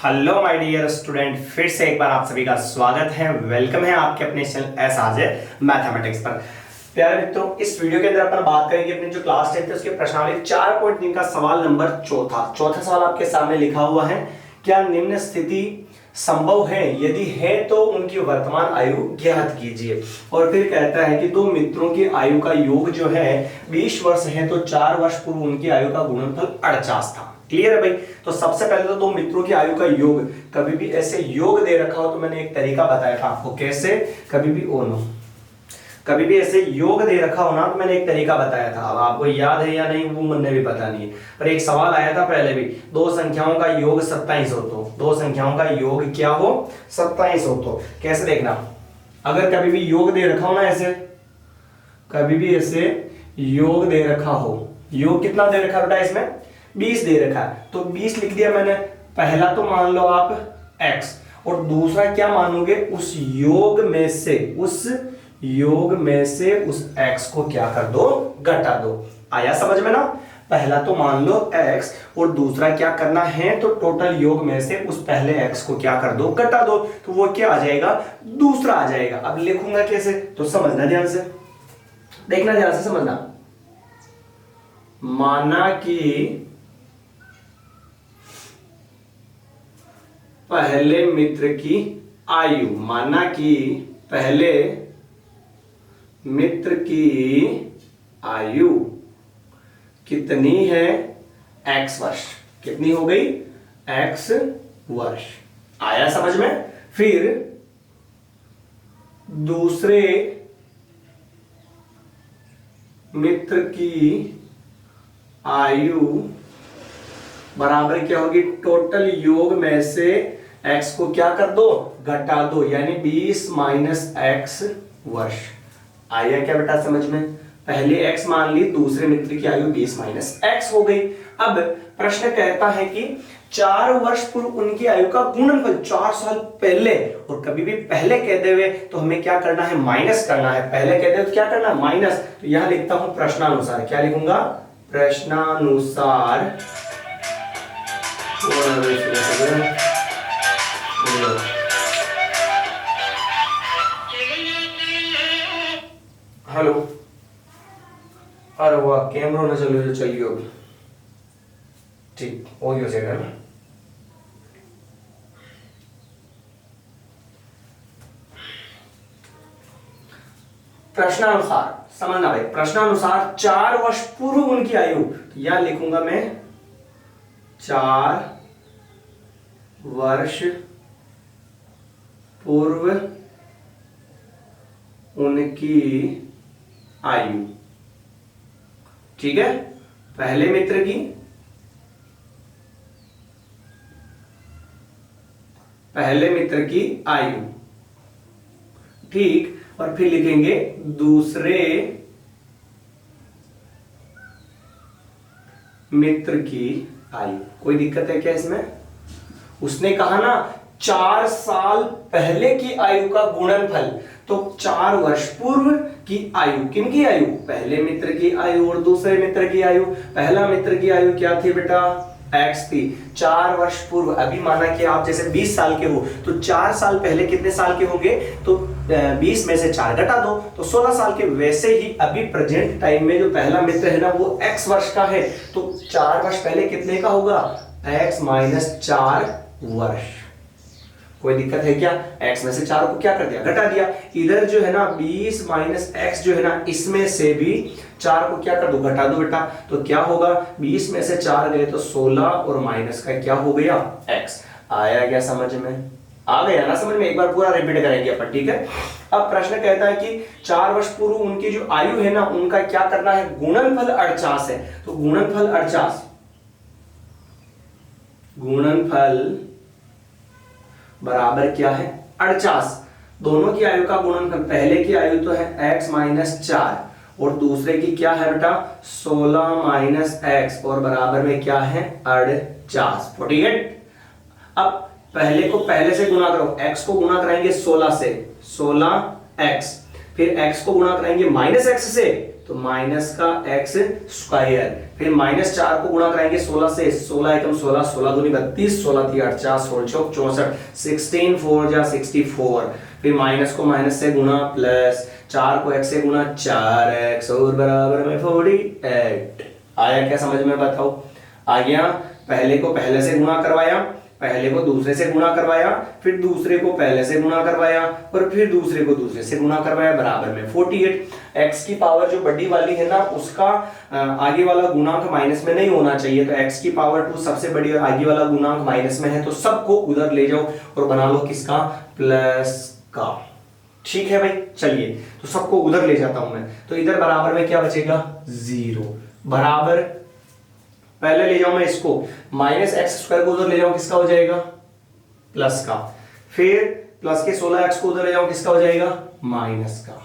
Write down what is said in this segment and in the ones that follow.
Hello my dear student, फिर से एक बार आप सभी का स्वागत है। वेलकम है आपके अपने channel S R J mathematics पर। प्यारे मित्रों, इस वीडियो के अंदर अपन बात करेंगे अपनी जो क्लास 10 है उसके प्रश्नावली 4.3 का सवाल नंबर चौथा सवाल आपके सामने लिखा हुआ है। क्या निम्न स्थिति संभव है? यदि है तो उनकी वर्तमान आयु ज्ञात कीजिए। और फिर कहता है कि दो मित्रों की आयु का योग जो है 20 वर्ष है, तो 4 वर्ष पूर्व उनकी आयु का गुणनफल 48 था। क्लियर है भाई? तो सबसे पहले तो दो मित्रों की आयु का योग, कभी भी ऐसे योग दे रखा हो तो मैंने एक तरीका बताया था आपको कैसे, कभी भी ऐसे योग दे रखा हो ना तो मैंने एक तरीका बताया था। अब आपको याद है या नहीं वो मुझे भी पता नहीं है, पर एक सवाल आया था पहले भी, दो संख्याओं का योग 27 हो तो दो संख्याओं का योग क्या हो 27 हो तो कैसे देखना। अगर कभी भी योग दे रखा हो ना, ऐसे कभी भी ऐसे योग दे रखा हो, योग कितना दे रखा बेटा इसमें 20 दे रखा है, तो 20 लिख दिया मैंने। पहला तो मान लो आप x, और दूसरा क्या मानोगे, उस योग में से उस x को क्या कर दो, घटा दो। आया समझ में ना? पहला तो मान लो x और दूसरा क्या करना है, तो टोटल योग में से उस पहले x को क्या कर दो, घटा दो, तो वो क्या आ जाएगा, दूसरा आ जाएगा। अब लिखूंगा कैसे, तो समझना ध्यान से, देखना ध्यान से समझना। माना कि पहले मित्र की आयु, माना कि पहले मित्र की आयु कितनी है, x वर्ष। कितनी हो गई, x वर्ष। आया समझ में? फिर दूसरे मित्र की आयु बराबर क्या होगी, टोटल योग में से x को क्या कर दो, घटा दो, यानी 20 माइनस x वर्ष। आया क्या बेटा समझ में? पहले x मान ली, दूसरे मित्र की आयु 20 माइनस x हो गई। अब प्रश्न कहता है कि 4 वर्ष पूर्व उनकी आयु का गुणनफल, 4 साल पहले, और कभी भी पहले कहते हुए तो हमें क्या करना है, माइनस करना है। पहले कहते हुए तो क्या करना है, माइनस। तो यहां लिखता हूं प्रश्नानुसार, क्या लिखूंगा, प्रश्नानुसार हेलो, अरे वाह, कैमरा ना चलो जो चलिए होगी, ठीक हो जाएगा ना। प्रश्नानुसार समझना भाई, प्रश्नानुसार 4 वर्ष पूर्व उनकी आयु, यहां लिखूंगा मैं 4 वर्ष पूर्व उनकी आयु। ठीक है, पहले मित्र की आयु, ठीक। और फिर लिखेंगे दूसरे मित्र की आयु। कोई दिक्कत है क्या इसमें? उसने कहा ना 4 साल पहले की आयु का गुणनफल, तो 4 वर्ष पूर्व की आयु, किनकी आयु, पहले मित्र की आयु और दूसरे मित्र की आयु। पहला मित्र की आयु क्या थी बेटा, x थी। 4 वर्ष पूर्व, अभी माना कि आप जैसे 20 साल के हो, तो 4 साल पहले कितने साल के होंगे, तो 20 में से 4 घटा दो तो 16 साल के। वैसे ही अभी प्रेजेंट टाइम में जो पहला मित्र है ना वो x वर्ष का है, तो 4 वर्ष पहले कितने का होगा, x माइनस 4 वर्ष। कोई दिक्कत है क्या? x में से 4 को क्या कर दिया, घटा दिया। इधर जो है ना 20 माइनस x जो है ना, इसमें से भी 4 को क्या कर दो, घटा दो बेटा। तो क्या होगा, 20 में से 4 गए तो 16, और माइनस का क्या हो गया, x। आया क्या समझ में? आ गया ना समझ में? एक बार पूरा रिपीट करेंगे अपन, ठीक है। अब प्रश्न कहता है कि 4 वर्ष पूर्व उनकी जो आयु है ना, उनका क्या करना है, गुणनफल 48 है। तो गुणनफल 48, गुणनफल बराबर क्या है, 48। दोनों की आयु का गुणनफल, पहले की आयु तो है x माइनस 4 और दूसरे की क्या है बेटा 16 माइनस x, और बराबर में क्या है 48, 48। अब पहले को पहले से गुणा करो, x को गुणा कराएंगे 16 से, 16x, फिर x को गुणा कराएंगे माइनस x से, तो माइनस का एक्स स्क्वायर, फिर माइनस 4 को गुणा कराएंगे 16 से, 16 एकम 16, 16 दूनी 32, 16 3 48, 16 चौक 64, 16 4 जा 64, फिर माइनस को माइनस से गुणा प्लस 4 को x से गुणा 4x और बराबर में 48। आया क्या समझ में बताओ? आ गया? पहले को पहले से गुणा करवाया, पहले को दूसरे से गुणा करवाया, फिर दूसरे को पहले से गुणा करवाया और फिर दूसरे को दूसरे से गुणा करवाया, बराबर में 48। x की पावर जो बड़ी वाली है ना उसका आगे वाला गुणांक माइनस में नहीं होना चाहिए, तो x की पावर 2 सबसे बड़ी और आगे वाला गुणांक माइनस में है, तो सबको उधर ले जाओ और बना लो किसका? प्लस का। ठीक है भाई, चलिए तो सबको उधर ले जाता हूं मैं, तो इधर बराबर में क्या बचेगा? 0 बराबर, पहले ले जाऊं मैं इसको, माइनस एक्स स्क्वायर को उधर ले जाऊं किसका हो जाएगा? प्लस का। फिर प्लस के 16x को उधर ले जाऊं किसका हो जाएगा? माइनस का।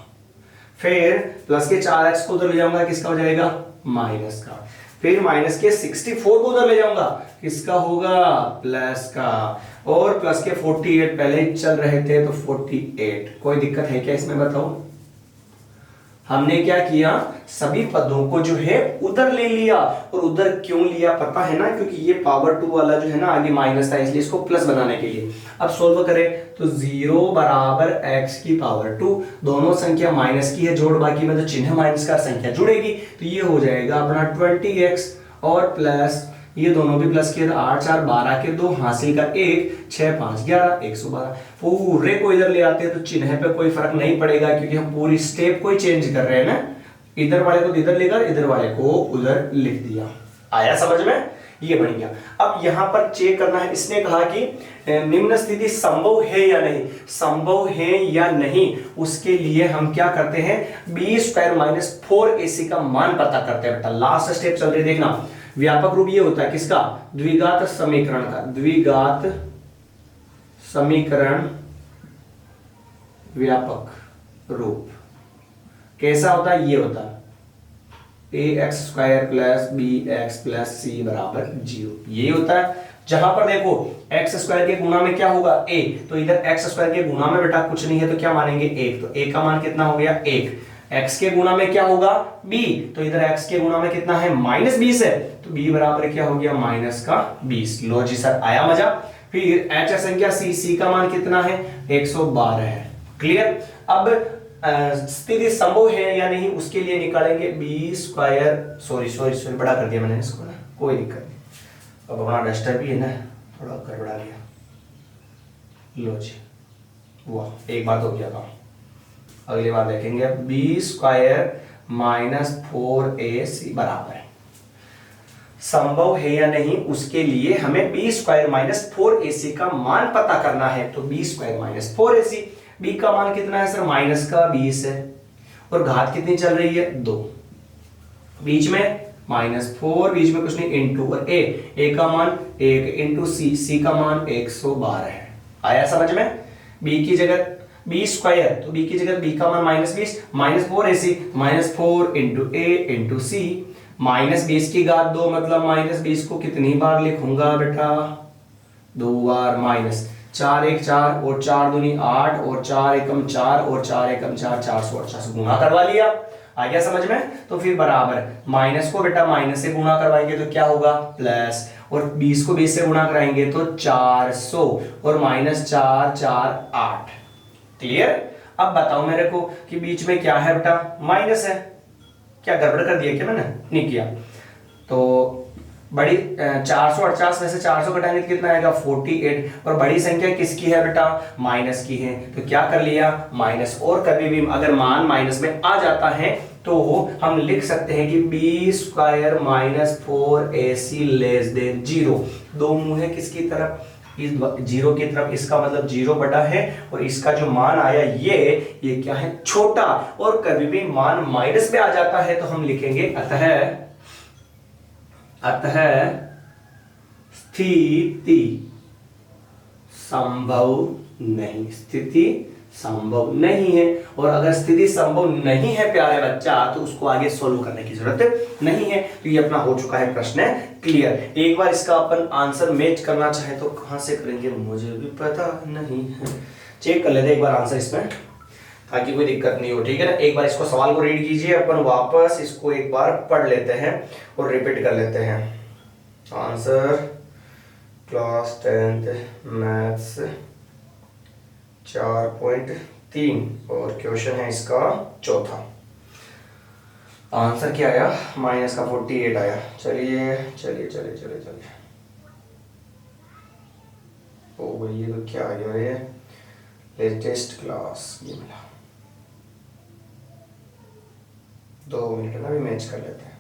फिर प्लस के 4x को उधर ले जाऊंगा किसका हो जाएगा? माइनस का। फिर माइनस के 64 को उधर ले जाऊंगा किसका होगा? प्लस का। और प्लस के 48 पहले ही चल रहे थे तो 48। कोई दिक्कत है क्या इसमें बताओ? हमने क्या किया? सभी पदों को जो है उधर ले लिया, और उधर क्यों लिया पता है ना? क्योंकि ये पावर 2 वाला जो है ना आगे माइनस था, इसलिए इसको प्लस बनाने के लिए। अब सोल्व करें तो 0 बराबर x की पावर 2, दोनों संख्या माइनस की है, जोड़ बाकी में तो चिन्ह माइनस का, संख्या जुड़ेगी, तो ये हो जाएगा अपना 20x और प्लस ये दोनों भी प्लस किए, 8 4 12 के 2 हासिल का 1, 6 5 11 112। पूरे को इधर ले आते हैं तो चिन्ह पे कोई फर्क नहीं पड़ेगा, क्योंकि हम पूरी स्टेप को ही चेंज कर रहे हैं ना, इधर वाले को इधर लेकर इधर वाले को उधर लिख दिया। आया समझ में? ये बन गया। अब यहां पर चेक करना है, इसने कहा कि निम्न स्थिति संभव है या नहीं, संभव है या नहीं, उसके लिए हम क्या करते हैं? बी स्क्वायर माइनस 4ac का मान पता करते हैं बेटा। लास्ट स्टेप चल रही है, देखना। व्यापक रूप ये होता है किसका? द्विघात समीकरण का। द्विघात समीकरण व्यापक रूप कैसा होता है? ये होता है ax square plus bx plus c बराबर 0। ये होता है जहां पर देखो x स्क्वायर के गुणा में क्या होगा? a, तो इधर x स्क्वायर के गुणा में बेटा कुछ नहीं है तो क्या मानेंगे? 1, तो a का मान कितना हो गया? 1। x के गुणा में क्या होगा? b, तो इधर x के गुणा में कितना है? -20 है, तो b बराबर क्या हो गया? माइनस का 20। लो जी सर, आया मजा? फिर h संख्या c का मान कितना है? 112 है। क्लियर? अब स्थिति संभव है या नहीं उसके लिए निकालेंगे बी स्क्वायर, सॉरी बड़ा कर दिया मैंने इसको ना, कोई दिक्कत नहीं। अब अपना डस्टर भी है ना थोड़ा गड़बड़ा गया। लो जी, वाह, एक बार तो किया था, अगली बार देखेंगे। बी स्क्वायर माइनस 4ac बराबर है, संभव है या नहीं उसके लिए हमें बी स्क्वायर माइनस 4ac का मान पता करना है। तो B square minus 4ac, b का मान कितना है सर? माइनस का 20 है, और घात कितनी चल रही है? 2, बीच में -4, बीच में कुछ नहीं, इंटू, और a का मान 1 इंटू c का मान 112 है। आया समझ में? b की जगह b स्क्वायर, तो b की जगह b का मान -20, -4ac, -4 into a into c, -20 की घात 2 मतलब -20 को कितनी बार लिखूंगा बेटा? 2 बार। माइनस 4 1 4 और 4 दूनी 8 और 4 एकम 4 और 4 एकम 4, 448 गुणा करवा लिया। आ गया समझ में? तो फिर बराबर माइनस को बेटा माइनस से गुणा करवाएंगे तो क्या होगा? प्लस, और 20 को 20 से गुणा कराएंगे तो 400, और -4 4 8। क्लियर? अब बताओ मेरे को कि बीच में क्या है बेटा? माइनस है। क्या गड़बड़ कर दिया क्या मैंने? नहीं किया। तो बड़ी 448 में से 400 घटाएंगे तो कितना आएगा? 48, और बड़ी संख्या किसकी है बेटा? माइनस की है, तो क्या कर लिया? माइनस। और कभी भी अगर मान माइनस में आ जाता है तो हम लिख सकते हैं कि B square minus 4ac less than 0। दो मुंह है किसकी तरफ? इस 0 की तरफ, इसका मतलब 0 बड़ा है, और इसका जो मान आया ये क्या है? छोटा। और कभी भी मान माइनस में आ जाता है तो हम लिखेंगे अतः स्थिति संभव नहीं, स्थिति संभव नहीं है। और अगर स्थिति संभव नहीं है प्यारे बच्चा तो उसको आगे सोल्व करने की जरूरत नहीं है। तो ये अपना हो चुका है प्रश्न क्लियर। एक बार इसका अपन आंसर मैच करना चाहे तो कहां से करेंगे मुझे भी पता नहीं है। चेक कर लेते एक बार आंसर इसमें। ताकि कोई दिक्कत नहीं हो, ठीक है ना। एक बार इसको सवाल को रीड कीजिए, अपन वापस इसको एक बार पढ़ लेते हैं और रिपीट कर लेते हैं। आंसर क्लास 10th मैथ्स 4.3 और क्वेश्चन है इसका चौथा। आंसर क्या आया? माइनस का 48 आया। चलिए चलिए चलिए चलिए चलिए, ओ भाई ये तो क्या आ गया, ये लेटेस्ट क्लास ये मिला। 2 मिनट में भी मैच कर लेते हैं।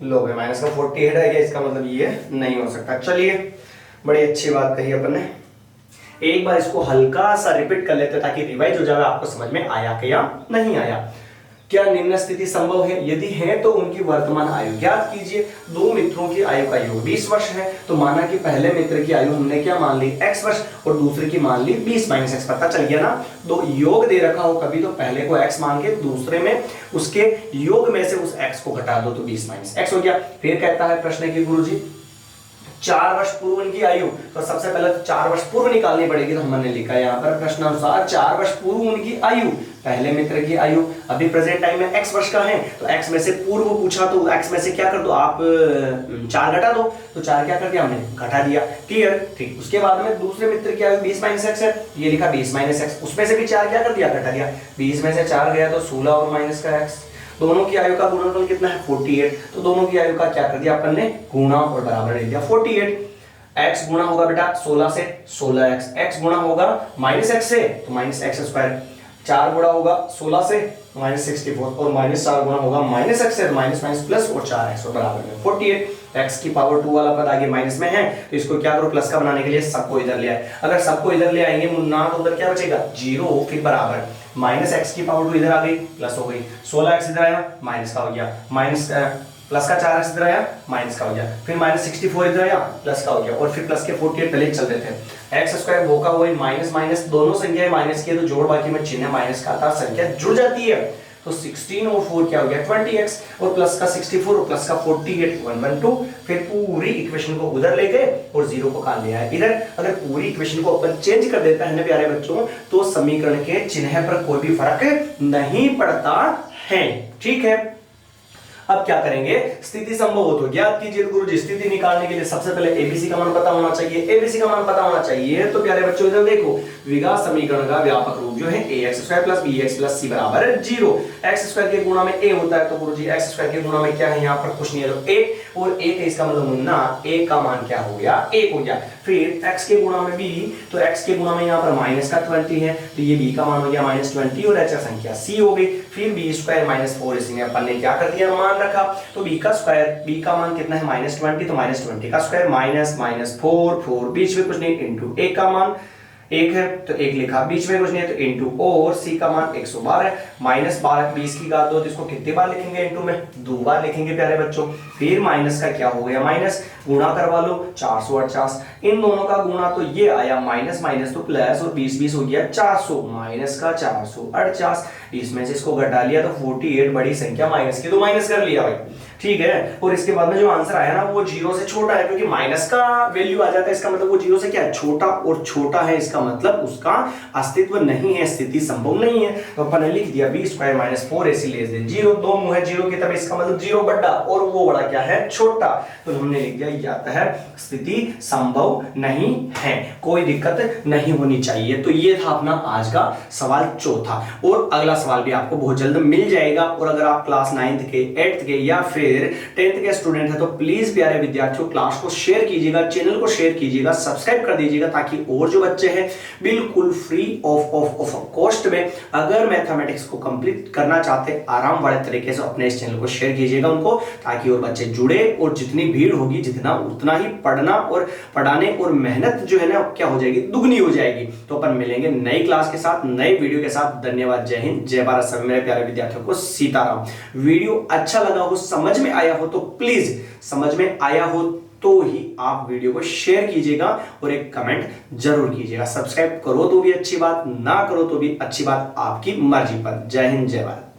लो भाई माइनस का 48 है, इसका मतलब ये नहीं हो सकता। चलिए बड़ी अच्छी बात कही अपन ने। एक बार इसको हल्का सा रिपीट कर लेते हैं ताकि रिवाइज हो जाए, आपको समझ में आया कि या नहीं आया। क्या निम्न स्थिति संभव है? यदि है तो उनकी वर्तमान आयु ज्ञात कीजिए। दो मित्रों की आयु का योग 20 वर्ष है, तो माना कि पहले मित्र की आयु हमने क्या मान ली x वर्ष और दूसरे की मान ली 20 माइनस x। पता चल गया ना, दो योग दे रखा हो कभी तो पहले को x मान के दूसरे में उसके योग में से उस x को घटा दो तो 20 माइनस x हो गया। फिर कहता है प्रश्न की गुरुजी 4 वर्ष पूर्व उनकी आयु, तो सबसे पहले तो 4 वर्ष पूर्व निकालनी पड़ेगी। तो हमने लिखा यहाँ पर प्रश्नानुसार 4 वर्ष पूर्व उनकी आयु, पहले मित्र की आयु अभी प्रेजेंट टाइम में x वर्ष का है, तो x में से पूर्व पूछा तो x में से क्या कर दो आप 4 घटा दो, तो 4 क्या कर दिया हमने घटा दिया। क्लियर? ठीक। उसके बाद में दूसरे मित्र की आयु 20 माइनस x है, ये लिखा 20 माइनस x, उसमें से भी 4 क्या कर दिया घटा दिया। 20 में से 4 गया तो 16 और माइनस का x। दोनों की आयु का गुणनफल कितना है? 48। तो दोनों की आयु का क्या कर दिया अपन ने? गुणा और बराबर ले दिया 48। x गुणा होगा बेटा 16 से 16x, x गुणा होगा माइनस x से तो माइनस एक्स स्क्वायर, 4 गुणा होगा 16 से माइनस 64 और माइनस 4 गुणा होगा माइनस x से माइनस माइनस प्लस और 4x और बराबर में 48। x की पावर 2 वाला पद आगे माइनस में है, तो इसको क्या करो प्लस का बनाने के लिए सबको इधर ले आए। अगर सबको इधर ले आएंगे मुन्ना तो उधर क्या बचेगा? 0, फिर बराबर माइनस x की पावर 2 इधर आ गई प्लस हो गई, 16x इधर आया माइनस का हो गया, माइनस प्लस का 4x इधर आया माइनस का हो गया, फिर माइनस 64 इधर आया प्लस का हो गया, और फिर प्लस के 48 पहले चल देते हैं। x स्क्वायर वो का वही माइनस माइनस दोनों संख्याएं माइनस की है तो जोड़ बाकी में चिन्ह माइनस का था, संख्या जुड़ जाती है। तो 16 और 4 क्या हो गया 20x, और प्लस का 64 और प्लस का 48 112। फिर पूरी इक्वेशन को उधर ले गए और 0 को कहां ले आए इधर। अगर पूरी इक्वेशन को अपन चेंज कर देता है ना प्यारे बच्चों, तो समीकरण के चिन्ह पर कोई भी फर्क नहीं पड़ता है। ठीक है, अब क्या करेंगे? स्थिति संभव हो तो ज्ञात कीजिए। गुरुजी स्थिति निकालने के लिए सबसे पहले एबीसी का मान पता होना चाहिए। एबीसी का मान पता होना चाहिए तो प्यारे बच्चों इधर देखो, विघात समीकरण का व्यापक रूप जो है ax square plus bx plus c बराबर 0। x स्क्वायर के गुणा में a होता है, तो गुरुजी x स्क्वायर के गुणा में क्या है यहाँ पर? कुछ नहीं है, तो a, और a का इसका मतलब मुन्ना a का मान क्या हो गया? 1 हो गया। फिर x के गुणा में b, तो x के गुणा में यहाँ पर माइनस का 20 है, तो ये b का मान हो गया माइनस 20 और h संख्या c हो गई। फिर b स्क्वायर माइनस 4, इसमें अपन ने क्या कर दिया? मान रखा। तो b का स्क्वायर, b का मान कितना है? माइनस 20, तो माइनस 20 का स्क्वायर माइनस माइनस 4 बीच में कुछ नहीं इंटू a का मान 1 है तो 1 लिखा, बीच में कुछ नहीं है तो इंटू, और c का मान 112 माइनस 12 20 की घात 2, तो इसको कितनी बार लिखेंगे? इंटू में 2 बार लिखेंगे प्यारे बच्चों। फिर माइनस का क्या हो गया? माइनस, गुणा करवा लो 448, इन दोनों का गुणा तो ये आया माइनस माइनस तो प्लस, और 20 20 हो गया 400, माइनस का 448, इसमें से इसको घटा लिया तो 48 बड़ी संख्या माइनस की, तो माइनस कर लिया भाई। ठीक है, और इसके बाद में जो आंसर आया ना वो 0 से छोटा है, क्योंकि माइनस का वैल्यू आ जाता है, इसका मतलब वो 0 से क्या है? छोटा, और छोटा है इसका मतलब उसका अस्तित्व नहीं है, स्थिति संभव नहीं है। तो अपन ने लिख दिया b square minus 4ac less than 0, दो मुंह है 0 की, तब इसका मतलब 0 बड़ा और वो बड़ा क्या है? छोटा। तो हमने लिख दिया जाता है स्थिति संभव नहीं है, कोई दिक्कत नहीं होनी चाहिए। तो ये था अपना आज का सवाल चौथा, और अगला सवाल भी आपको बहुत जल्द मिल जाएगा। और अगर आप क्लास 9th के 8th के या फिर 10th के स्टूडेंट है तो प्लीज प्यारे विद्यार्थियों क्लास को शेयर कीजिएगा, चैनल को शेयर कीजिएगा, सब्सक्राइब कर दीजिएगा, ताकि और जो बच्चे हैं बिल्कुल फ्री ऑफ कॉस्ट में अगर मैथमेटिक्स को कंप्लीट करना चाहते हैं आराम वाले तरीके से अपने इस चैनल को शेयर कीजिएगा उनको, ताकि और बच्चे जुड़े, और जितनी भीड़ होगी जितना उतना ही पढ़ना और पढ़ाने और मेहनत जो है ना क्या हो जाएगी? दुगनी हो जाएगी। तो अपन मिलेंगे नई क्लास के साथ, नई वीडियो के साथ। धन्यवाद, जय हिंद, जय भारत सभी मेरे प्यारे विद्यार्थियों को सीताराम। वीडियो अच्छा लगा हो, समझ में आया हो तो प्लीज, समझ में आया हो तो ही आप वीडियो को शेयर कीजिएगा और एक कमेंट जरूर कीजिएगा। सब्सक्राइब करो तो भी अच्छी बात, ना करो तो भी अच्छी बात, आपकी मर्जी पर। जय हिंद, जय भारत।